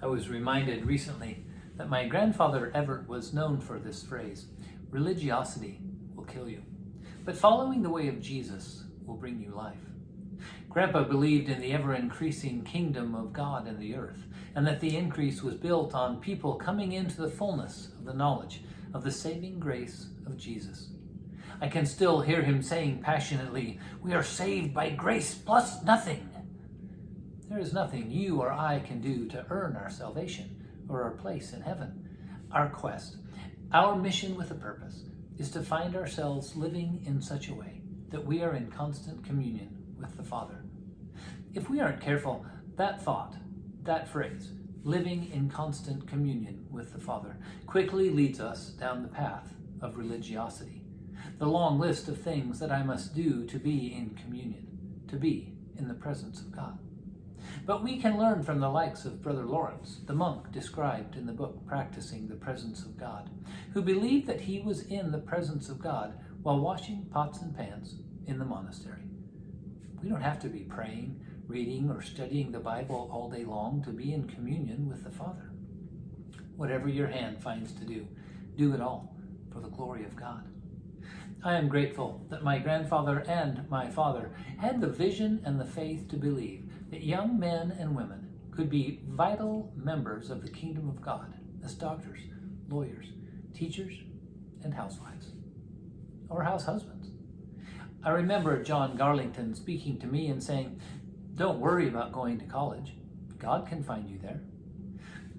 I was reminded recently that my grandfather Everett was known for this phrase, religiosity will kill you, but following the way of Jesus will bring you life. Grandpa believed in the ever-increasing kingdom of God in the earth, and that the increase was built on people coming into the fullness of the knowledge of the saving grace of Jesus. I can still hear him saying passionately, "We are saved by grace plus nothing." There is nothing you or I can do to earn our salvation or our place in heaven. Our quest, our mission with a purpose, is to find ourselves living in such a way that we are in constant communion with the Father. If we aren't careful, that thought, that phrase, living in constant communion with the Father, quickly leads us down the path of religiosity. The long list of things that I must do to be in communion, to be in the presence of God. But we can learn from the likes of Brother Lawrence, the monk described in the book Practicing the Presence of God, who believed that he was in the presence of God while washing pots and pans in the monastery. We don't have to be praying, reading, or studying the Bible all day long to be in communion with the Father. Whatever your hand finds to do, do it all for the glory of God. I am grateful that my grandfather and my father had the vision and the faith to believe that young men and women could be vital members of the kingdom of God as doctors, lawyers, teachers, and housewives, or house husbands. I remember John Garlington speaking to me and saying, "Don't worry about going to college. God can find you there."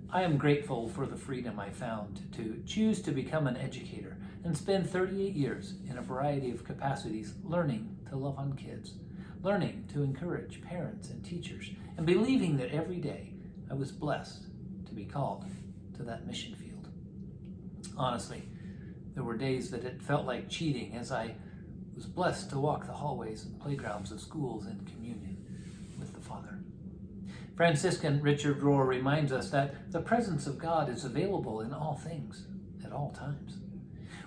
I am grateful for the freedom I found to choose to become an educator and spend 38 years in a variety of capacities learning to love on kids, learning to encourage parents and teachers, and believing that every day I was blessed to be called to that mission field. Honestly, there were days that it felt like cheating as I was blessed to walk the hallways and playgrounds of schools in communion with the Father. Franciscan Richard Rohr reminds us that the presence of God is available in all things at all times.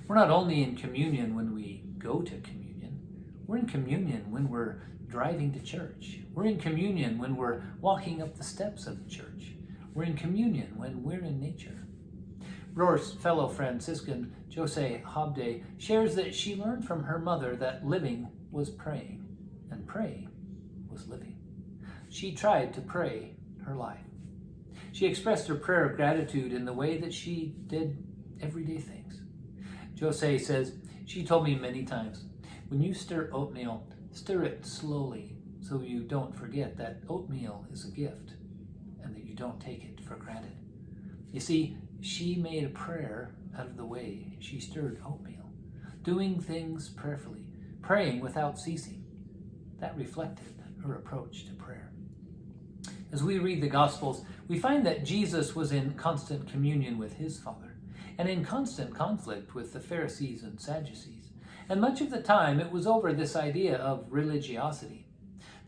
We're not only in communion when we go to communion, we're in communion when we're driving to church. We're in communion when we're walking up the steps of the church. We're in communion when we're in nature. Rohr's fellow Franciscan, Jose Habde, shares that she learned from her mother that living was praying, and praying was living. She tried to pray her life. She expressed her prayer of gratitude in the way that she did everyday things. Jose says, "She told me many times, when you stir oatmeal, stir it slowly so you don't forget that oatmeal is a gift and that you don't take it for granted." You see, she made a prayer out of the way she stirred oatmeal, doing things prayerfully, praying without ceasing. That reflected her approach to prayer. As we read the Gospels, we find that Jesus was in constant communion with his Father and in constant conflict with the Pharisees and Sadducees. And much of the time, it was over this idea of religiosity.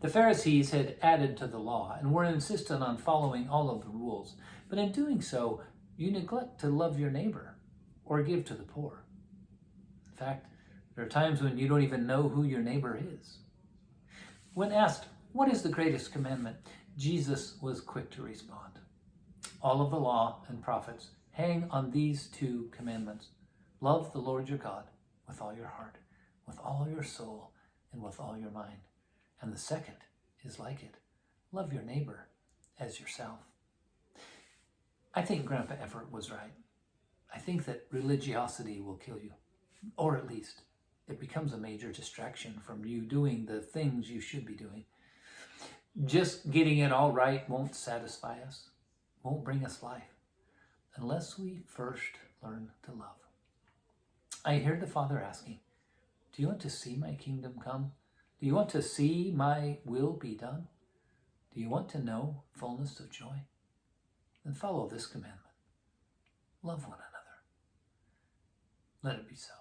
The Pharisees had added to the law and were insistent on following all of the rules. But in doing so, you neglect to love your neighbor or give to the poor. In fact, there are times when you don't even know who your neighbor is. When asked, "What is the greatest commandment?" Jesus was quick to respond. All of the law and prophets hang on these two commandments. Love the Lord your God with all your heart, with all your soul, and with all your mind. And the second is like it. Love your neighbor as yourself. I think Grandpa Everett was right. I think that religiosity will kill you, or at least it becomes a major distraction from you doing the things you should be doing. Just getting it all right won't satisfy us, won't bring us life, unless we first learn to love. I hear the Father asking, "Do you want to see my kingdom come? Do you want to see my will be done? Do you want to know fullness of joy? Then follow this commandment. Love one another." Let it be so.